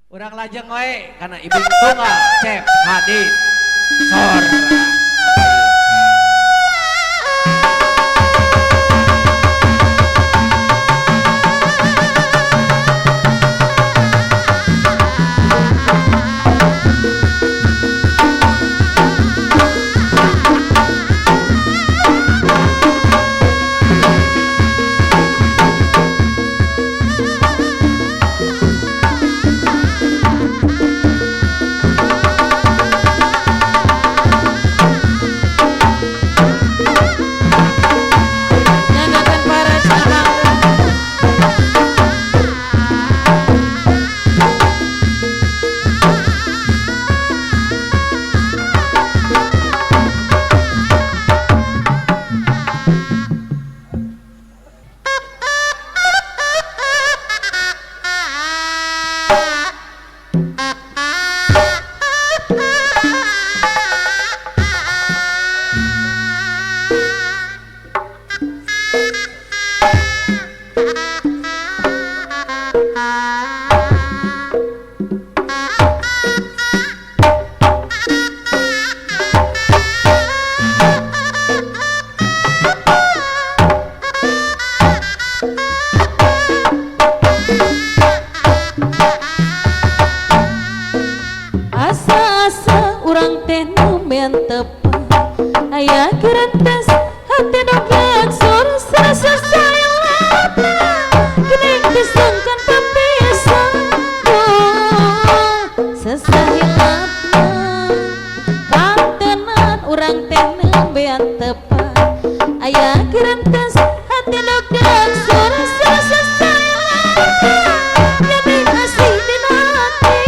Urang lajeng we karena ibu tunggal Cep Hadid Sor. Asa-asa urang teh numen tepat aya gerantas hati dogak sur serasa sayang gening disangkan papisan sesahilatna pantenan urang teh numen tepat aya gerantas hati dogak sur serasa sayang gening asih dina hati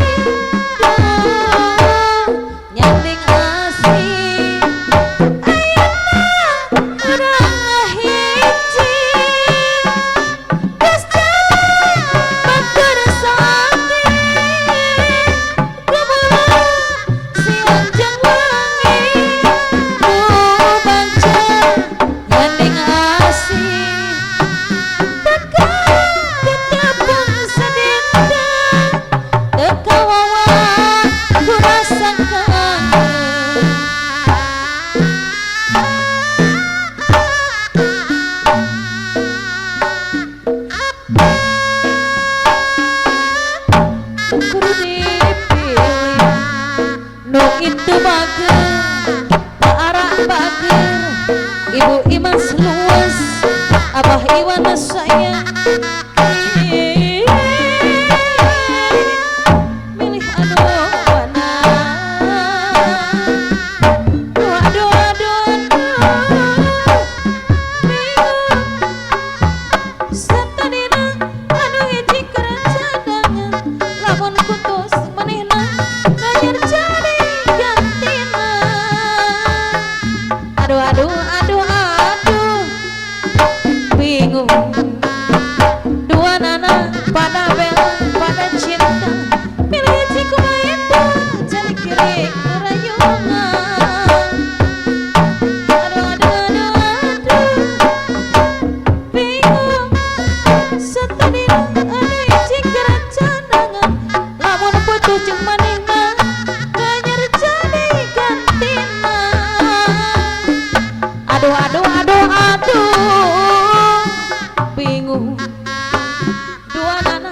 nyanding asih ayeuna urang ngahiji geus jalan batur sakit kemulan siang jeung wengi ku banca nyanding asih tekan ditepung sadinda teu kawawa ku rasa kangen kudu dipilih nu itu bager arah bager ibu Imas luas abah Iwan sayang milih adoana aduh satadina anu hiji kerancadangan lamun kutus manehna nganyar jadi gantina aduh bingung dua nana pada bela pada cinta milih hiji kumaha eta jadi kiri rayungan aduh bingung satadina anu hiji kerancadangan lamun putus jeung manehna nganyar jadi gantina aduh bingung dua nana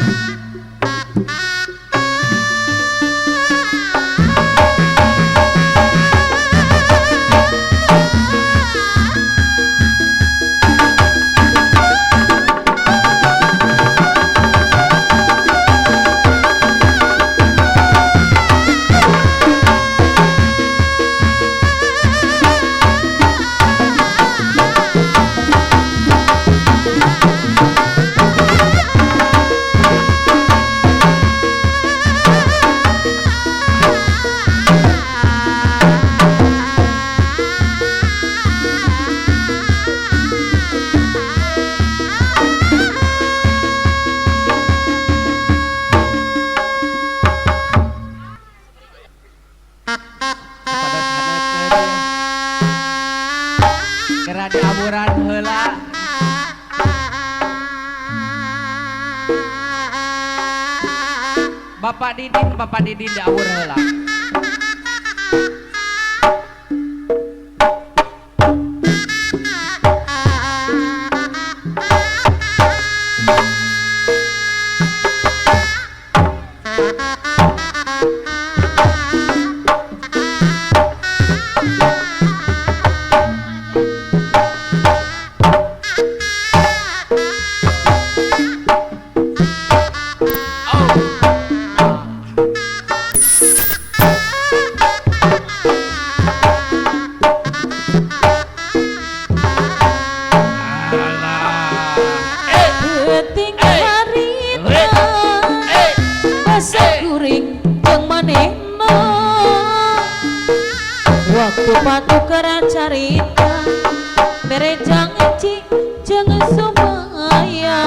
Kera diaburan heula Bapak Didin dawur heula. Penting harita basa kuring jeung manehna waktu patukeran carita mere jang eci jeung sumaya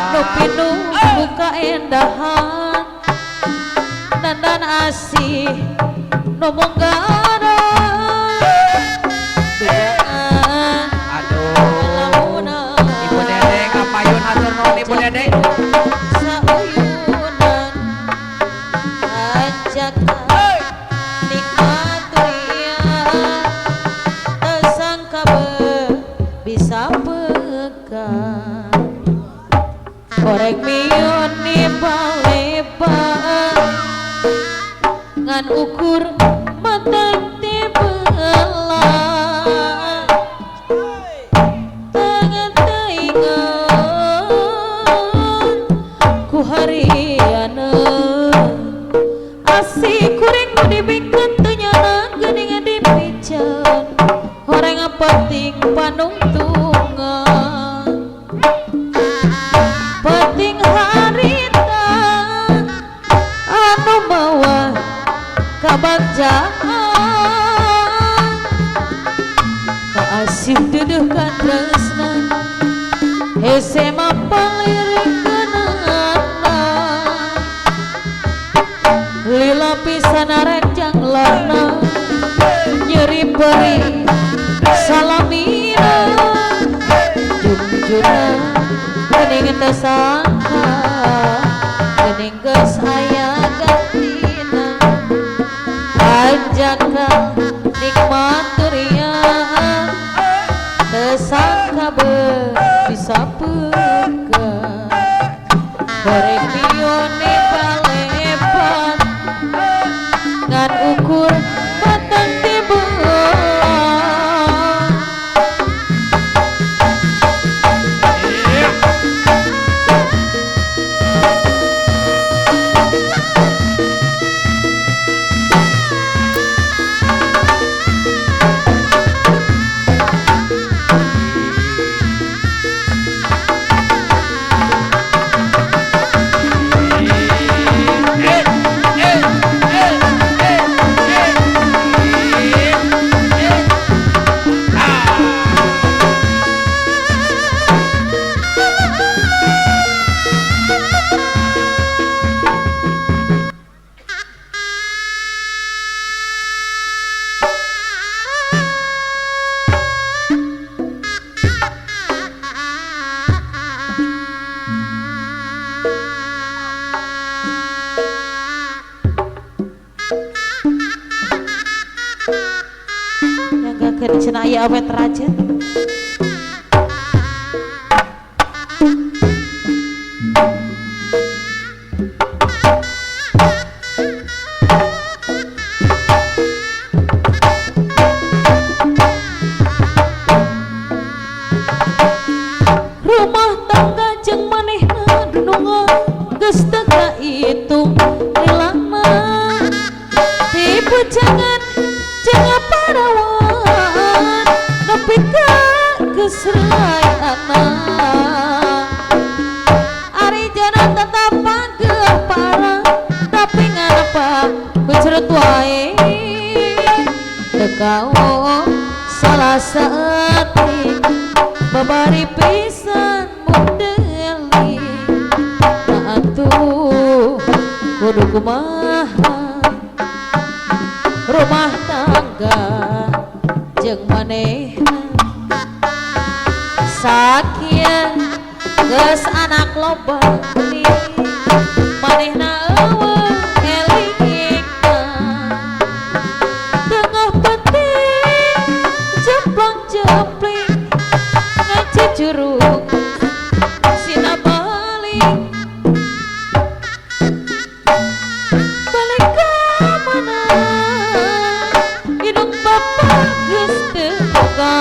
nu pinuh buka endahan dandan asih nu monggara Ibu Dedek kapayun atur nuhun Ibu Dedek. sauyunan ajak nikmat dunia tersangka bisa pegang korek miun di baleban ngan ukur mata tibelan tangan teingat ku hariana asik kuring nu dibingkeun teu nyana geuningan dipican horeng penting panungtungan penting harita anu mawa kabagjaan kaasih duduhkan tresna hese mapalirikeunana lila pisan arenjang lana nyeri peri salamina jujurna geuning teu sangka geuning geus aya gantina ajaka nikmat dunia teu sangka bisa pegang korek pion di baleban ngan ukur batang tibelan nyanggakeun cenah aya awet rajet rumah tangga jeung manehna dunungan geus teu kahitung lilana tipe jangan jangan parawan nepi ka keserayaana ari jana tetap panggeuh para tapi ngapa kucurut wae teu kaon salah saeutik babari pisan mundeli atuh kudu kumaha rumah tangga jeung manehna sakieu geus anak loba manehna eueuh elingna tengah penting jemplang-jempling ngajujurung sina balik balik ka mana hidup bapak geus teu boga.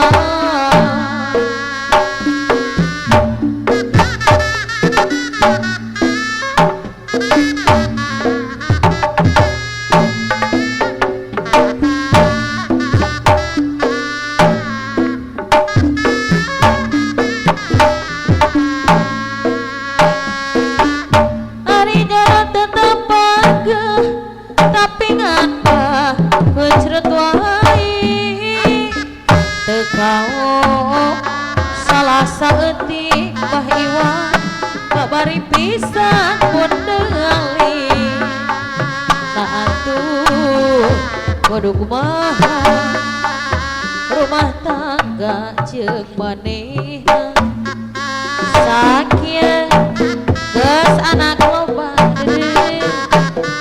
Ari jalan tetep pageh tapi ngapa hejret wae teu kaok salah saeutik Mbah Iwan kabari pisan mun deuli na atuh kudu kumaha rumah tangga jeung manehna sakieu geus anak loba gede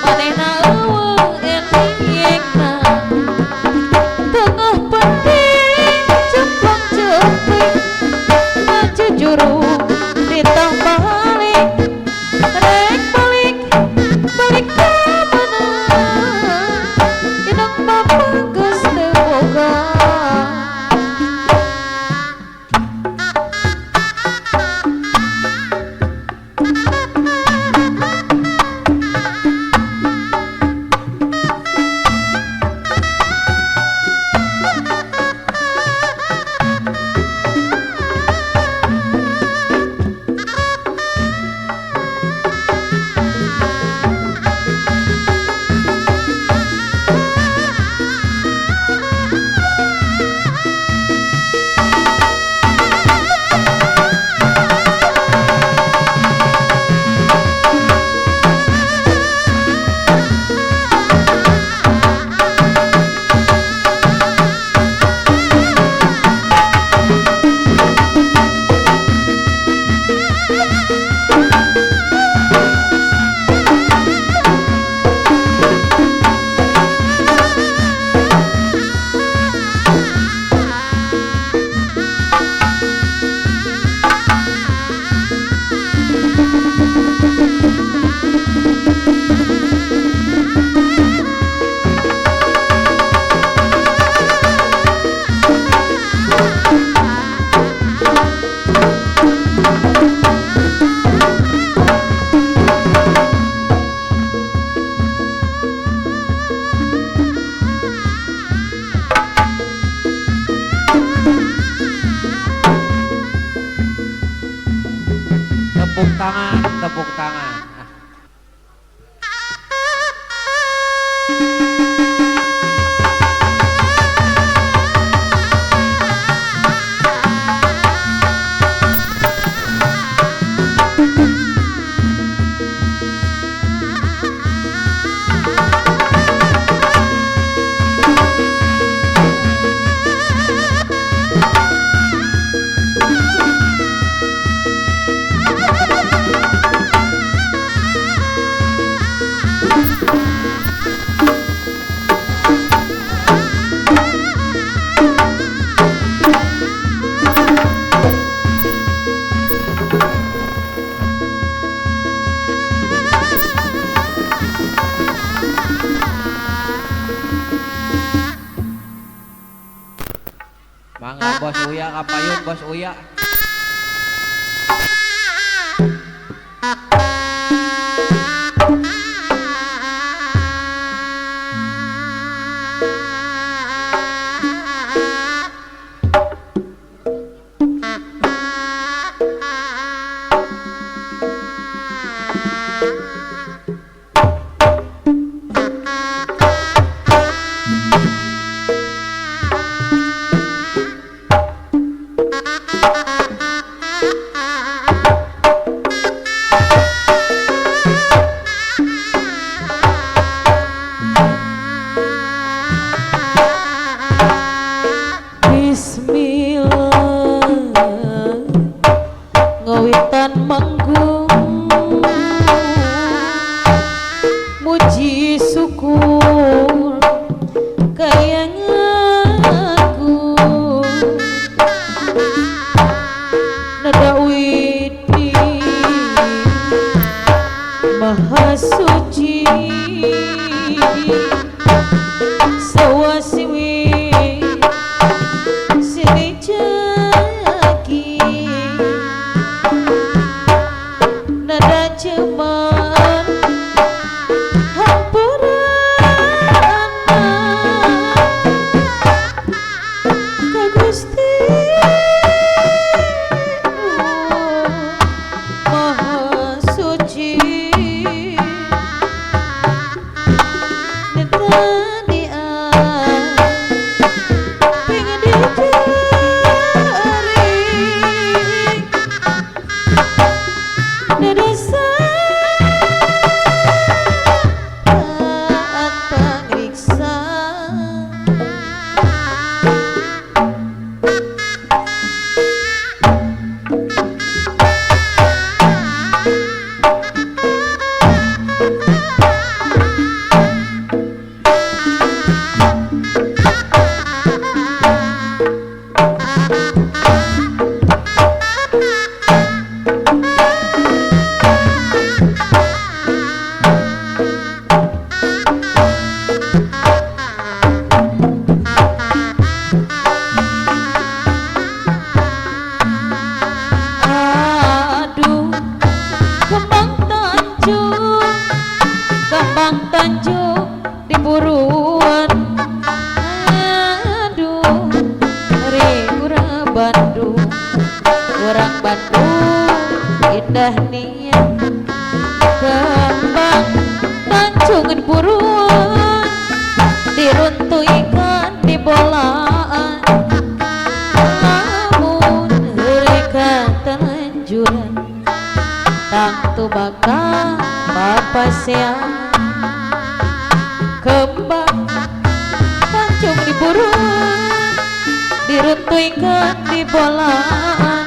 manehna eueuh elingna tengah penting jemplang-jempling ngajujurung ditang balik rek balik balik ka mana indang bapak geus teu boga. Tepuk tangan, tepuk tangan. Mangga Bos Uya kapayun Bos Uya. Maha suci sawasiwi sini jaki nada ceman hampurana ka Gusti Maha suci Tanjung di buruan aduh ura Bandung orang Bandung indah niat kembang Tanjung di buruan diruntuikan di bolaan lamun mereka telanjuran tang tu bakal papasean kembang Tanjung di buruan diruntuikan di bolaan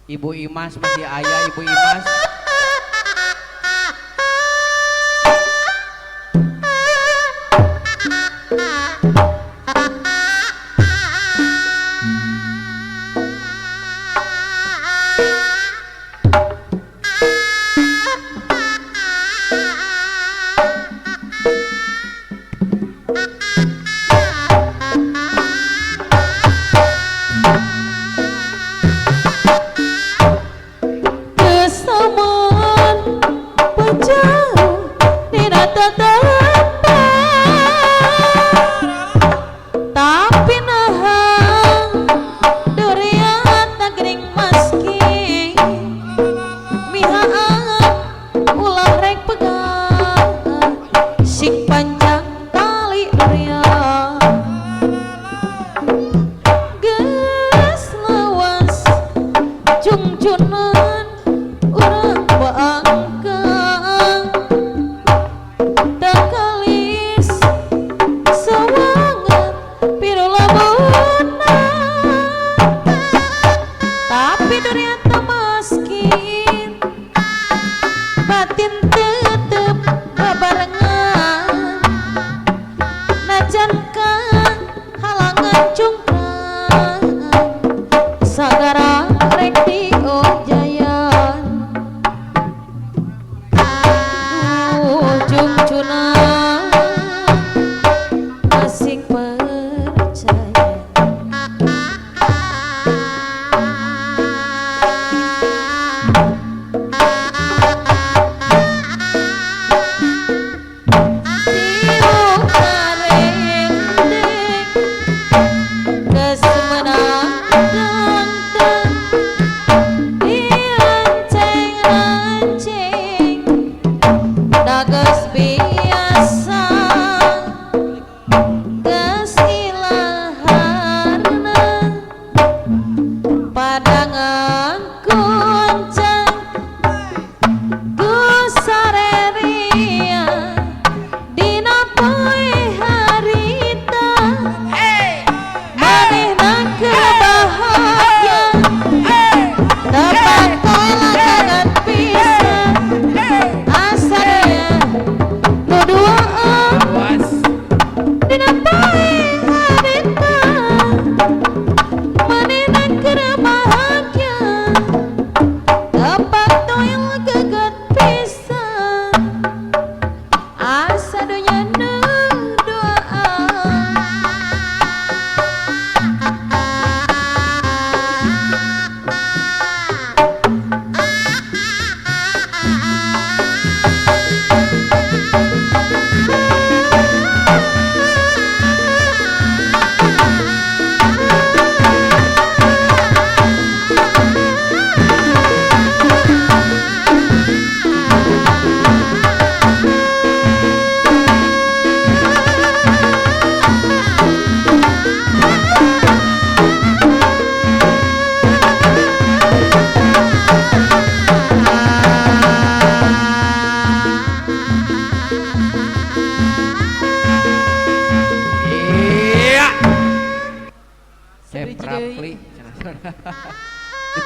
Ibu Imas masih ayah Ibu Imas. Sagara rek di Jaya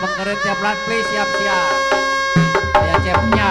pengkeren tiap lat please siap-siap. Ya cepnya.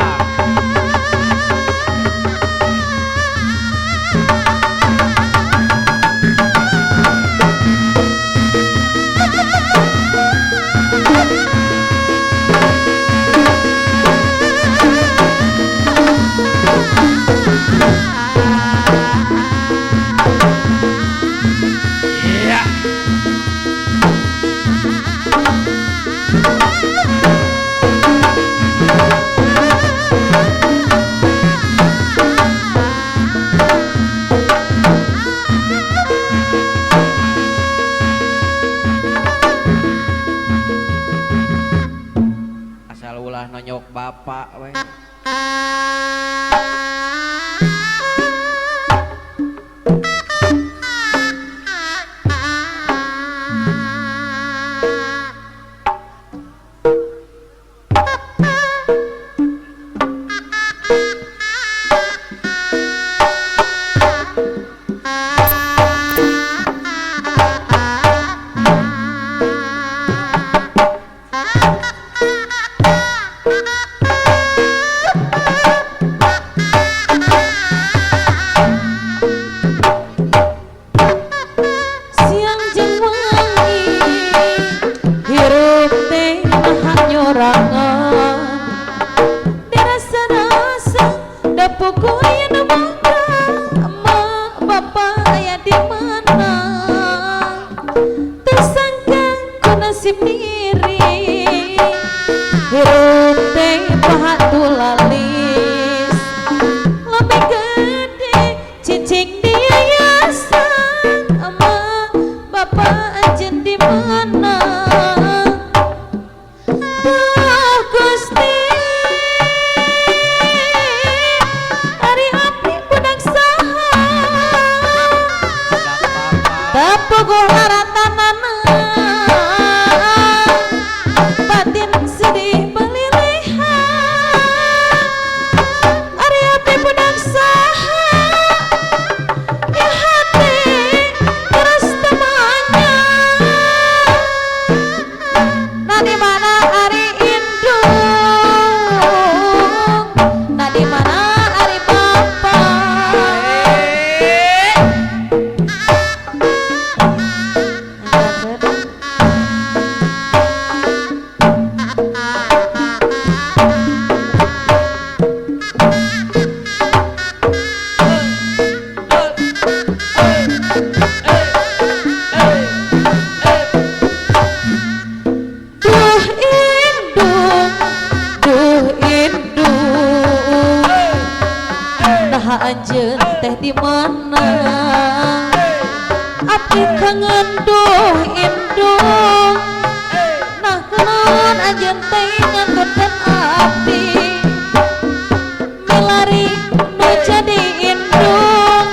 Asal ulah nonyok bapak we. Siang jeung wengi hirup teh nahan nyorangan dirasa-rasa da pokoy nu mangga emak bapak aya di mana teu sangka ku nasib diri hirup teh paha tulalis lebih gede cicing dia yasan emak bapak ajen di mana Duh Gusti ari abdi budak saha Budak bapak. tepuguh laratanana batin sedih belilihan ari abdi budak saha ya hati terus temanya nah di mana ari indung nah di mana ari bapak duh indung nah anjeun teh di mana abdi kangen duh indung nah kenaon anjeun teh ngangkutkeun abdi milari nu jadi indung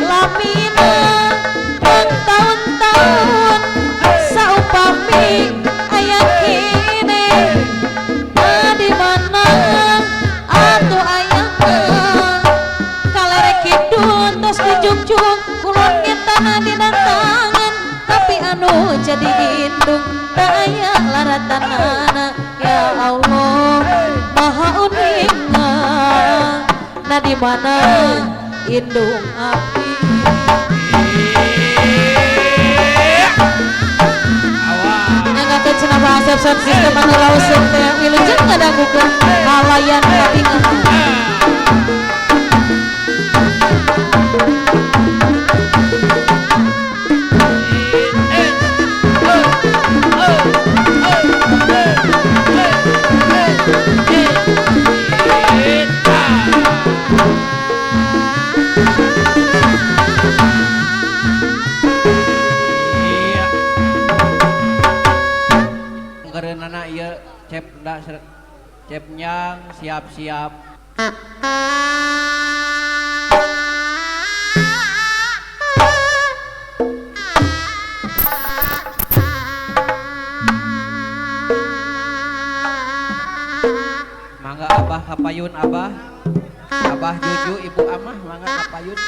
lamina rong taun-taun saupami aya kene nah di mana atuh ayeuna kalerek kidul tos dijuk-juk kulon ngentana dina tangan tapi anu jadi indung teu aya laratanana ya Allah maha uninga nah di mana indung abdi ngangkat cenah bahasa sound system anu raoskeun teh wilujeng ngadangukeun halayan kabingahan Iya. Pengkeren anak ieu cep da cepnya siap-siap. Mangga abah kapayun abah. Abah Juju ibu amah mangga kapayun.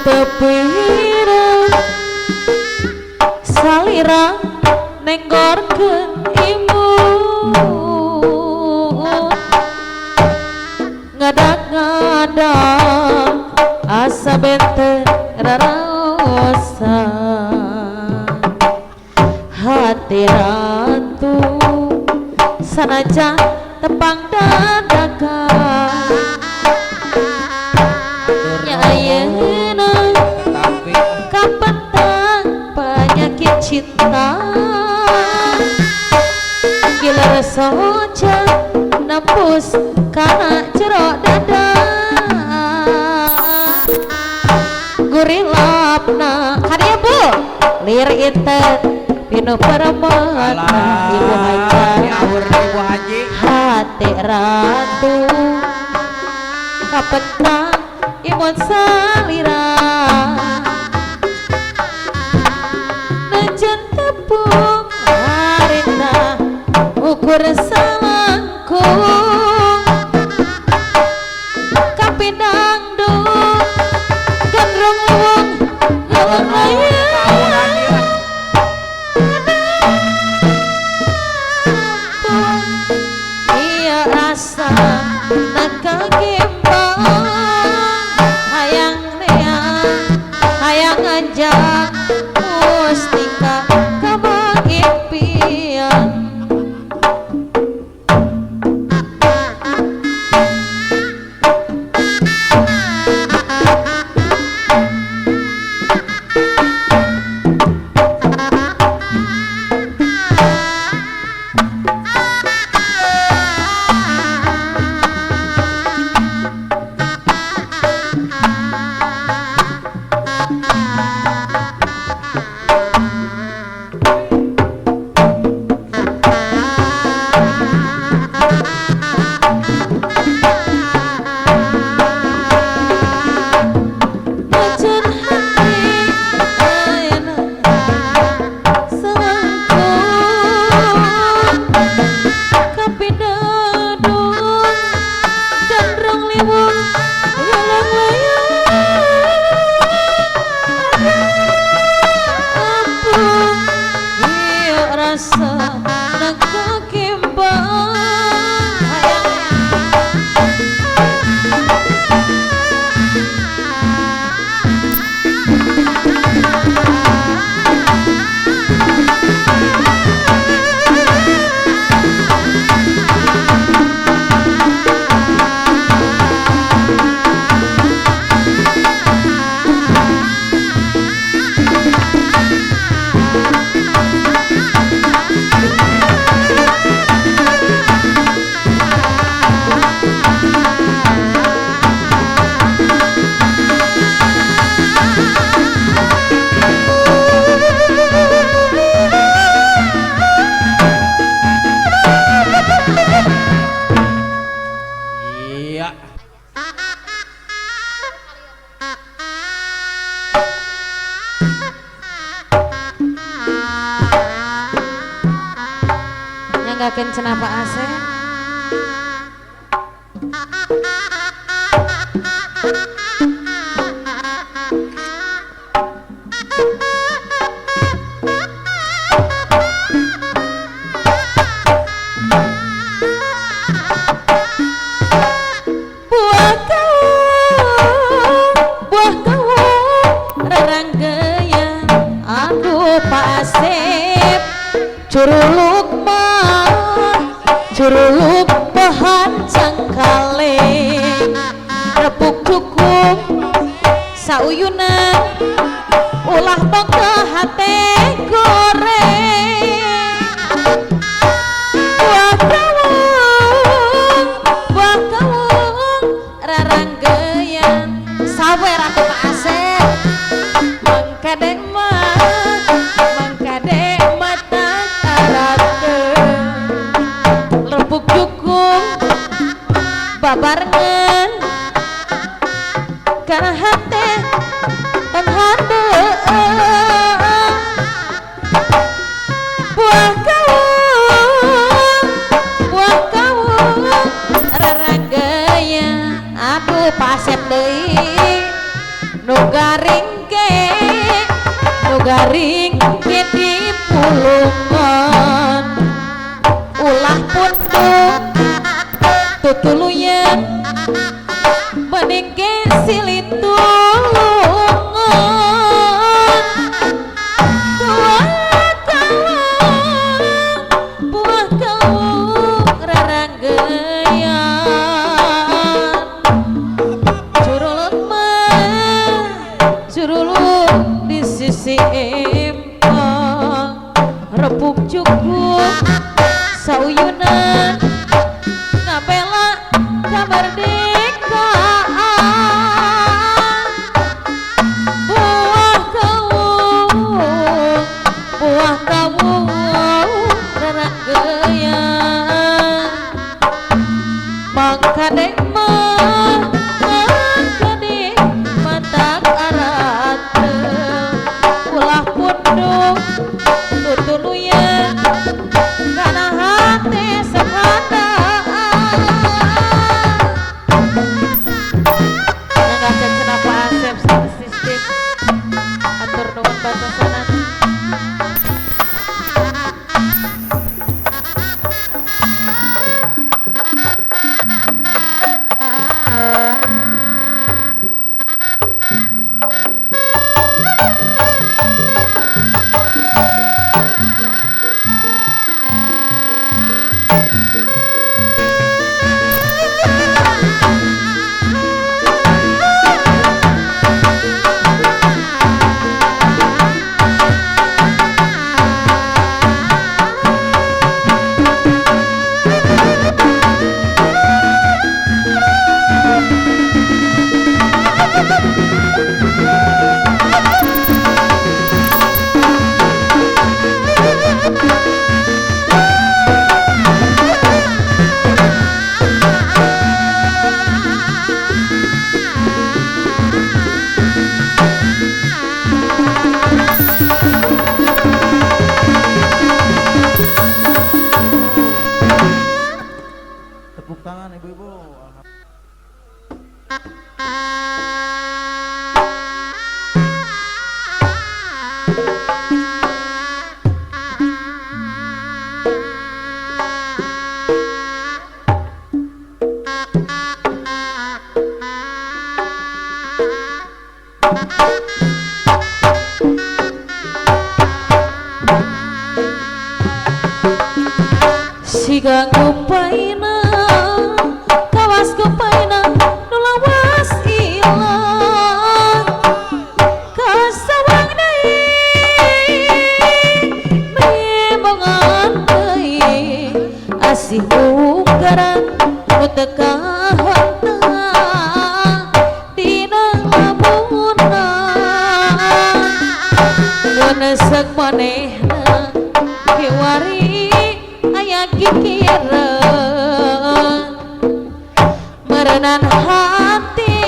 tepireng salira nenggorkeun imun ngadak-ngadak asa bente raraosa hati ratu sanajan tepang dadakan nya ayeuna tapi kapentang penyakit cinta gila soja nembus kana jero dada gurilapna hadia bu lir inten pinu permata ibu haja nyaur ibu haji hati ratu kapentang imun salira najan tepung harita ukur salangkung kapindang dong gandrung lewung ngalung layang iya rasa nakagimbang hayang neang hayang anjang mustika kabang impian nyanggakeun cenah Pak Asep buah kawung raranggeyan aduh Pak Asep curuluk curuluk bahan cangkaleng repuk cukup sauyunan ulah boga hate goreng buah kawung raranggeyan sawer atuh Pak Asep mangkadek mata karateun repuk cukup babarengan karena hati penghandeuan buah kawung raragaya aduh Pak Asep deui nu garing ke di pulungan ulah punduk tutuluyan mending ke silih tulungan buah kau raranggeyan curulut di sisi empang repuk cukup sauyunan ngabela kamardikaan buah kau raranggeyan mangkadek matak arat ulah punduk tutuluyan kana hati sekadaan nanggakeun kenapa asep sistem atur nuhun batasanan Tepuk tangan ibu-ibu. siga ngupaina kawas ngupaina nu lawas ilang kasawang deui membangan deui asih unggaran nu teu kahontang dina lamunan ngenesek manehna kiwari aya kikiran merenan hati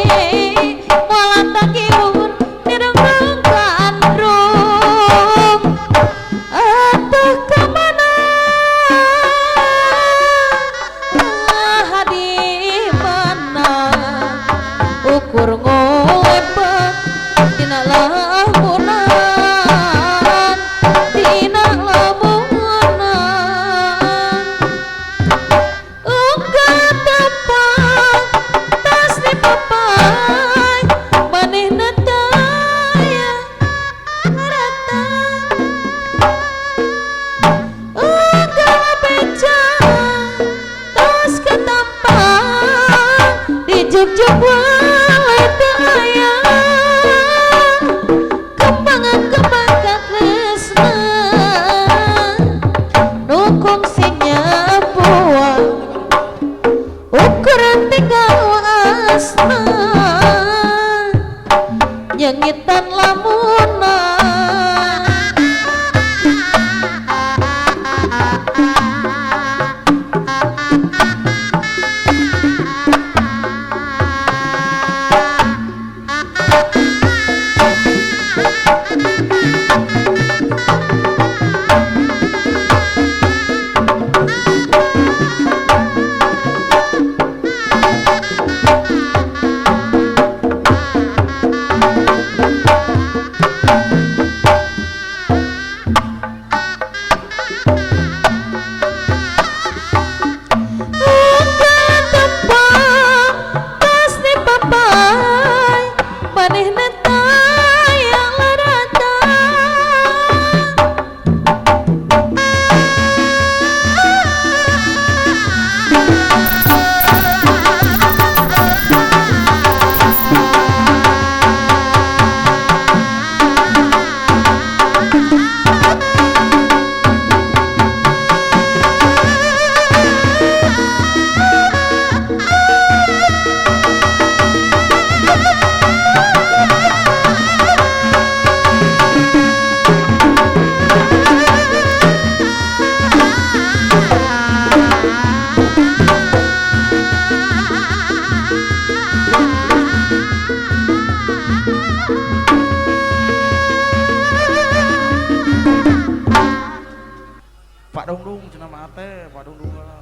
moalan takiun direnggang kandung atuh kamana di mana ukur ngolebet dina lamunan dina lamunan uga tepat tas di papai manehna daya rata uga beca tas ketampang di juk-juk wae teu aya kembangan-kembang katresna nu kongsi nyabuang ukuran tinggal asna nyengitan lamunan teh padung dua.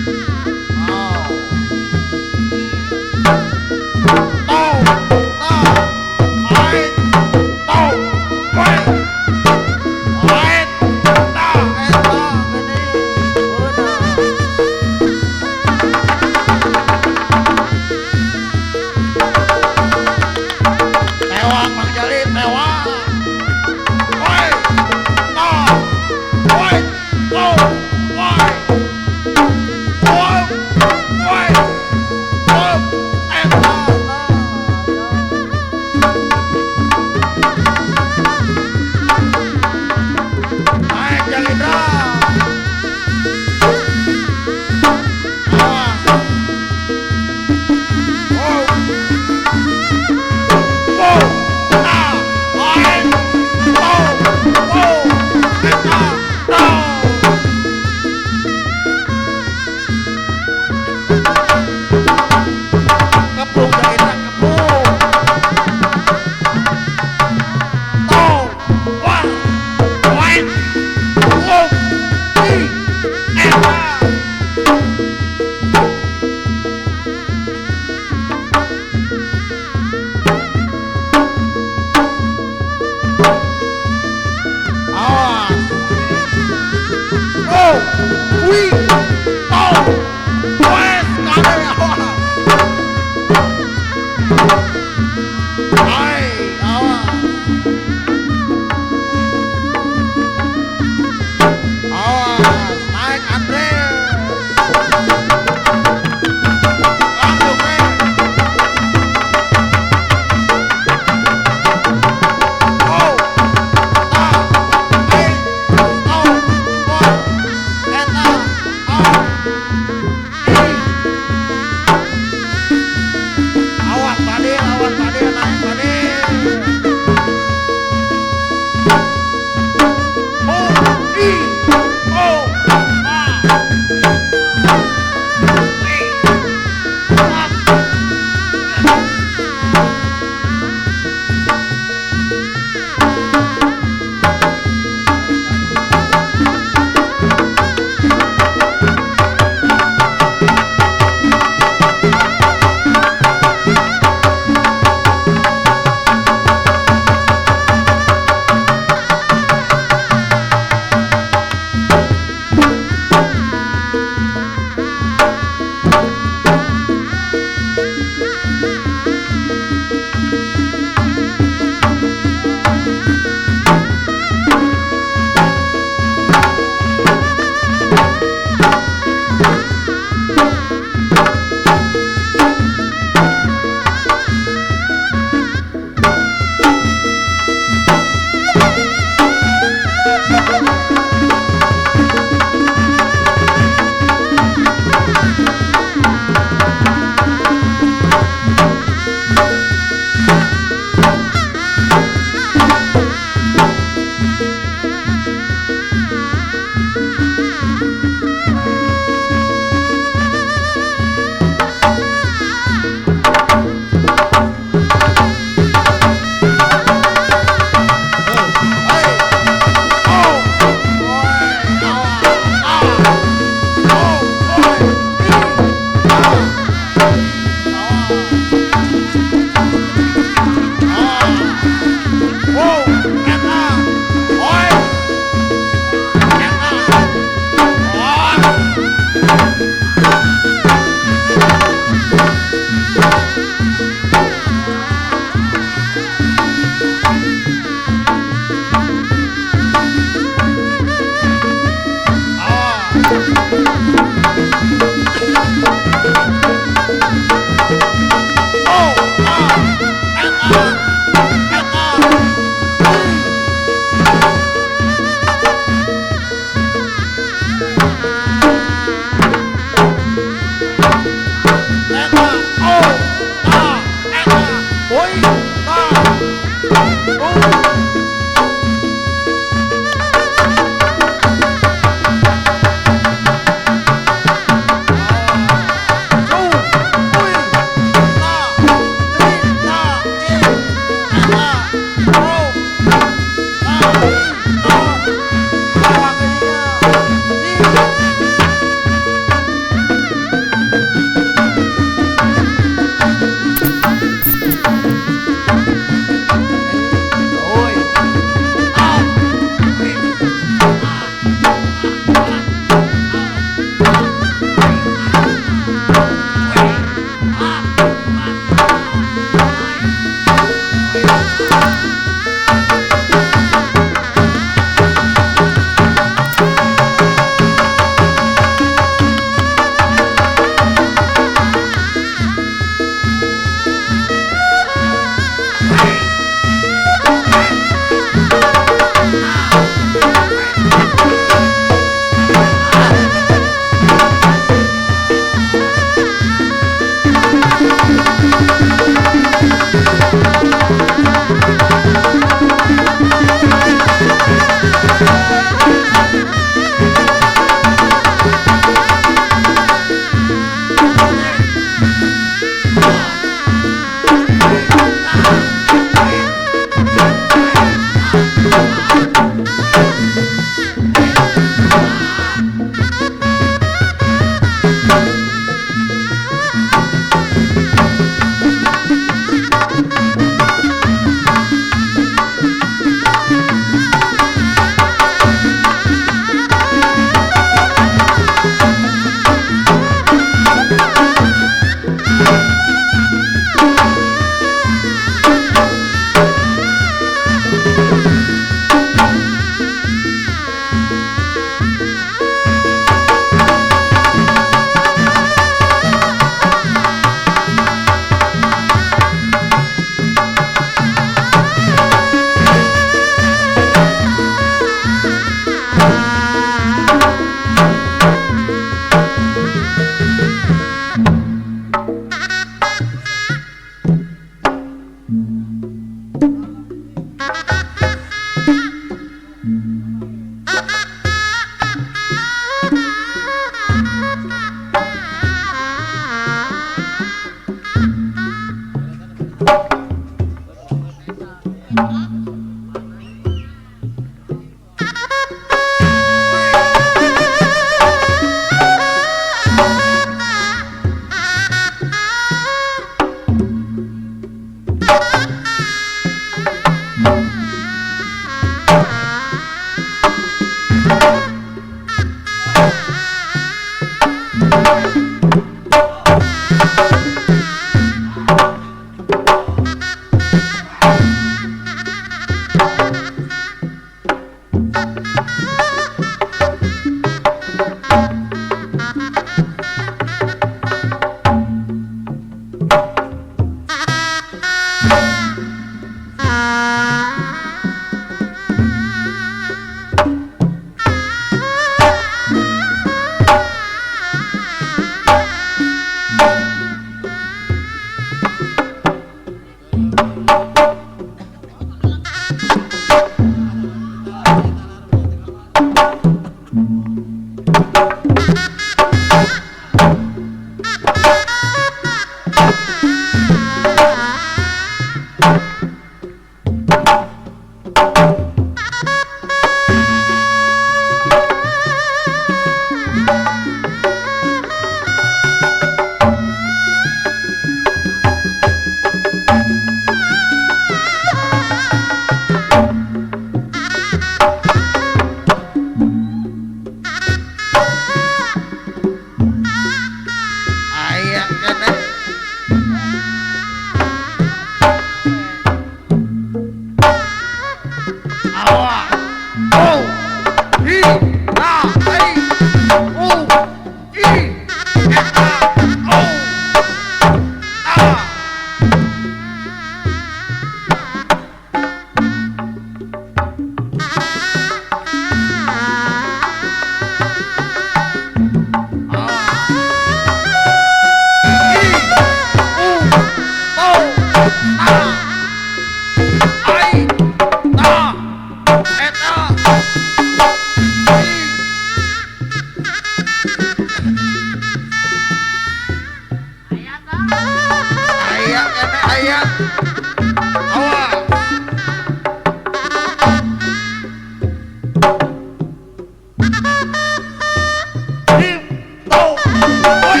Oi.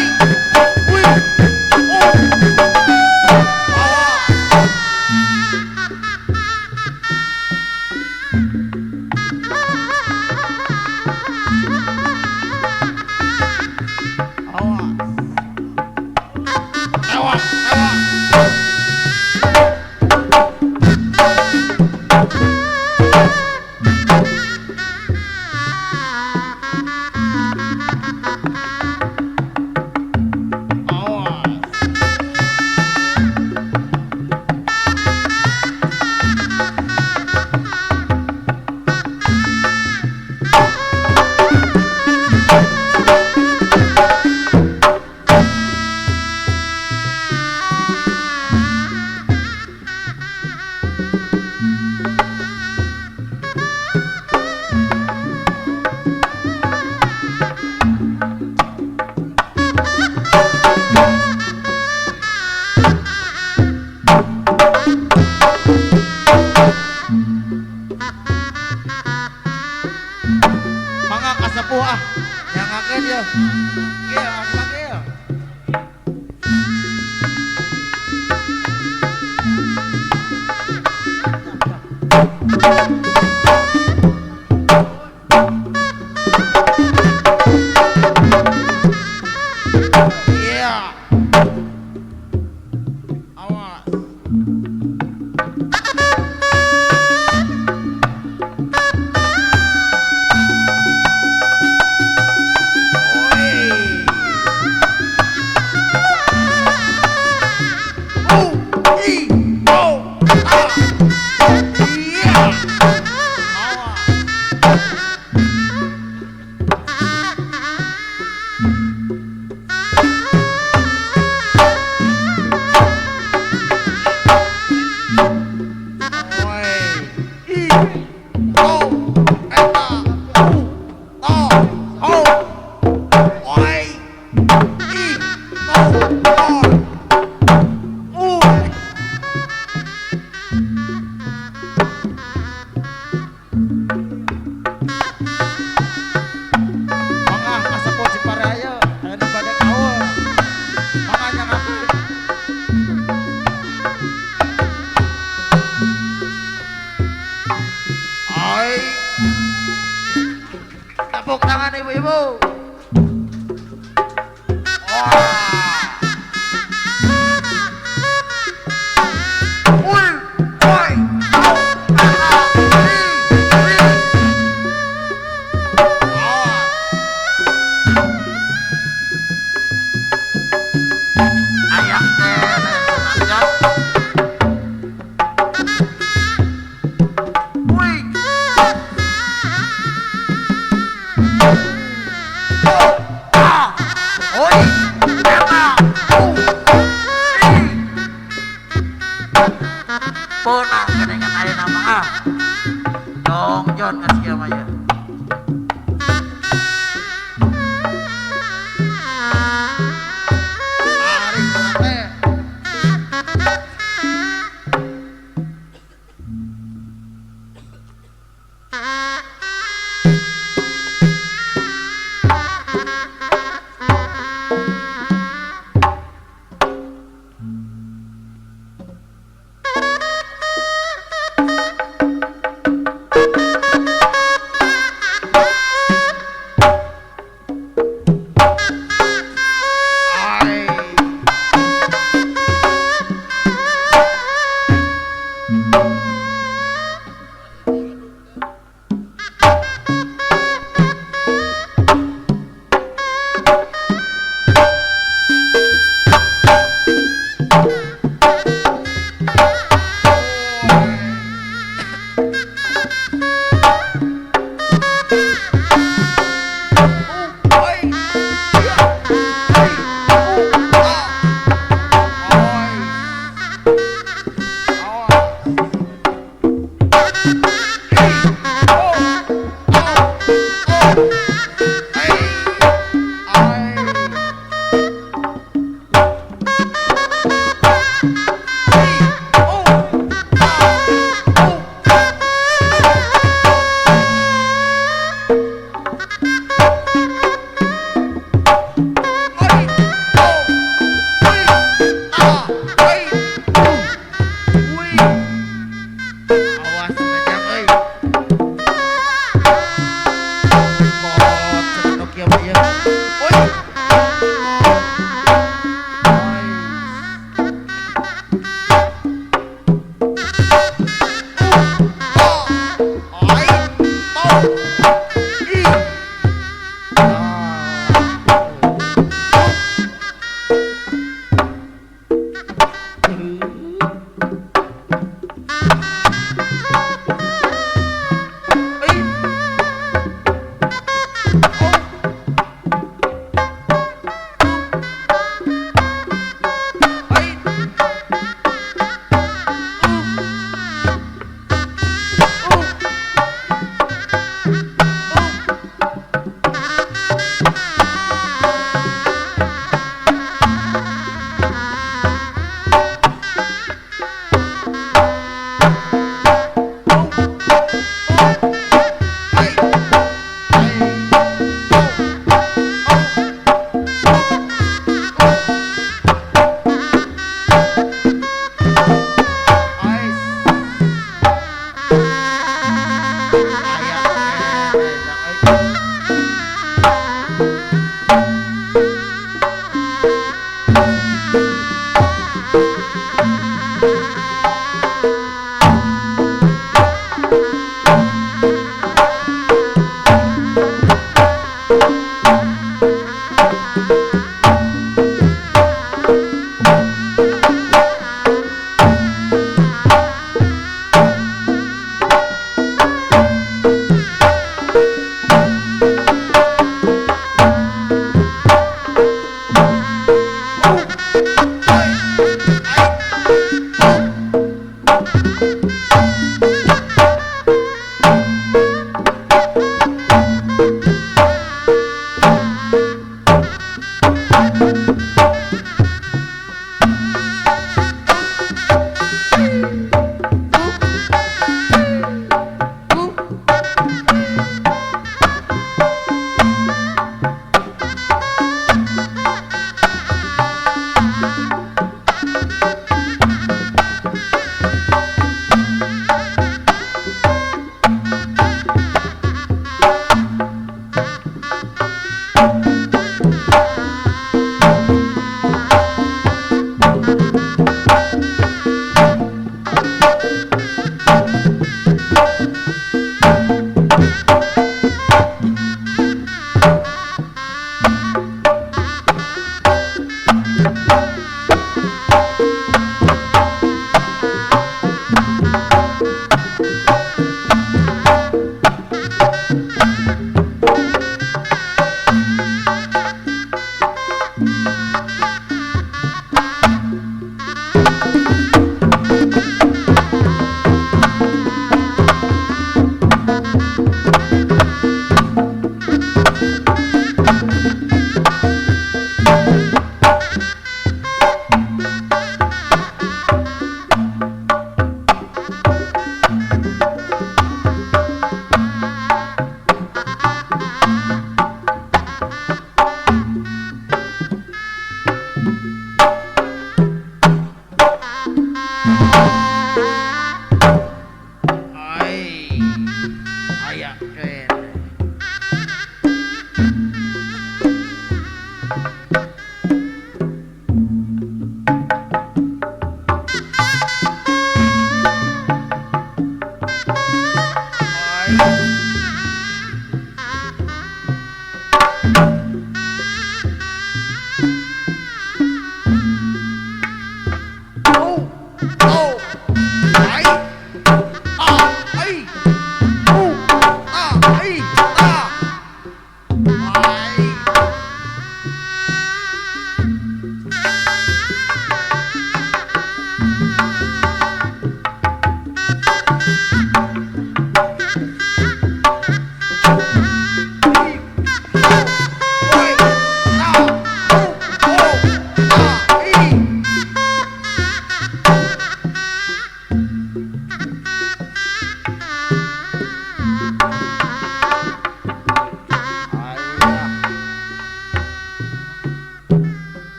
Wih. Oh. Awas.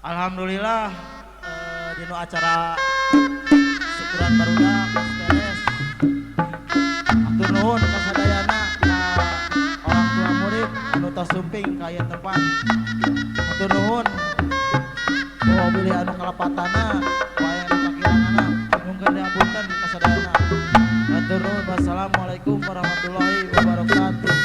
Alhamdulillah dino acara syukuran baruda geus beres. Atur nuhun ka sadayana ka orang tua murid anu tos sumping ka ieu tempat. Atur nuhun bahwa bilih anu kalapatana wae anu kakiranganna mungkin diapunten ka sadayana. Atur nuhun. Wassalamualaikum warahmatullahi wabarakatuh.